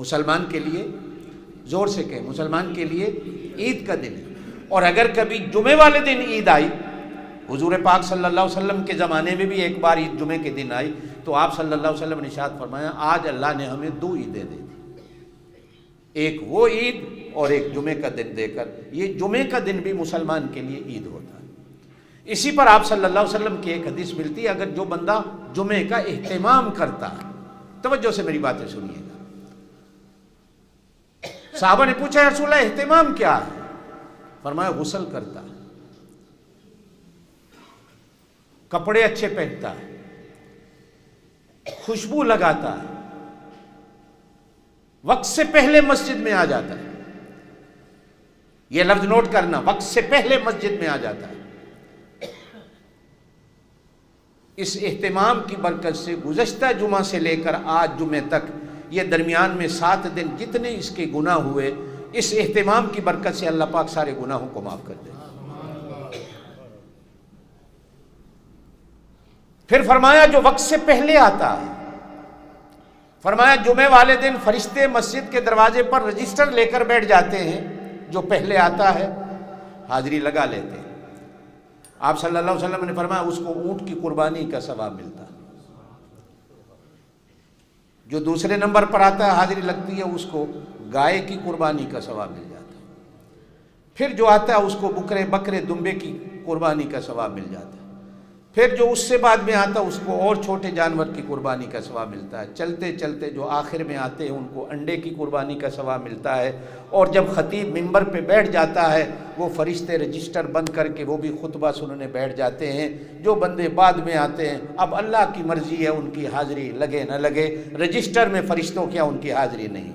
مسلمان کے لیے، زور سے کہیں، مسلمان کے لیے عید کا دن ہے۔ اور اگر کبھی جمعے والے دن عید آئی، حضور پاک صلی اللہ علیہ وسلم کے زمانے میں بھی ایک بار عید جمعے کے دن آئی، تو آپ صلی اللہ علیہ وسلم نے ارشاد فرمایا آج اللہ نے ہمیں 2 عیدیں دے دی، ایک وہ عید اور ایک جمعے کا دن دے کر۔ یہ جمعے کا دن بھی مسلمان کے لیے عید ہوتا ہے۔ اسی پر آپ صلی اللہ علیہ وسلم کی ایک حدیث ملتی ہے، اگر جو بندہ جمعے کا اہتمام کرتا ہے، توجہ سے میری باتیں سنیے گا۔ صحابہ نے پوچھا یا رسول اللہ اہتمام کیا ہے؟ فرمایا غسل کرتا ہے، کپڑے اچھے پہنتا ہے، خوشبو لگاتا ہے، وقت سے پہلے مسجد میں آ جاتا ہے۔ یہ لفظ نوٹ کرنا، وقت سے پہلے مسجد میں آ جاتا ہے۔ اس اہتمام کی برکت سے گزشتہ جمعہ سے لے کر آج جمعے تک، یہ درمیان میں 7 دن جتنے اس کے گناہ ہوئے، اس اہتمام کی برکت سے اللہ پاک سارے گناہوں کو معاف کر دے۔ پھر فرمایا جو وقت سے پہلے آتا ہے، فرمایا جمعے والے دن فرشتے مسجد کے دروازے پر رجسٹر لے کر بیٹھ جاتے ہیں، جو پہلے آتا ہے حاضری لگا لیتے ہیں۔ آپ صلی اللہ علیہ وسلم نے فرمایا اس کو اونٹ کی قربانی کا ثواب ملتا ہے۔ جو دوسرے نمبر پر آتا ہے حاضری لگتی ہے، اس کو گائے کی قربانی کا ثواب مل جاتا ہے۔ پھر جو آتا ہے اس کو بکرے دمبے کی قربانی کا ثواب مل جاتا ہے۔ پھر جو اس سے بعد میں آتا ہے اس کو اور چھوٹے جانور کی قربانی کا ثواب ملتا ہے۔ چلتے چلتے جو آخر میں آتے ہیں ان کو انڈے کی قربانی کا ثواب ملتا ہے۔ اور جب خطیب منبر پہ بیٹھ جاتا ہے، وہ فرشتے رجسٹر بند کر کے وہ بھی خطبہ سننے بیٹھ جاتے ہیں۔ جو بندے بعد میں آتے ہیں، اب اللہ کی مرضی ہے ان کی حاضری لگے نہ لگے، رجسٹر میں فرشتوں کیا ان کی حاضری نہیں۔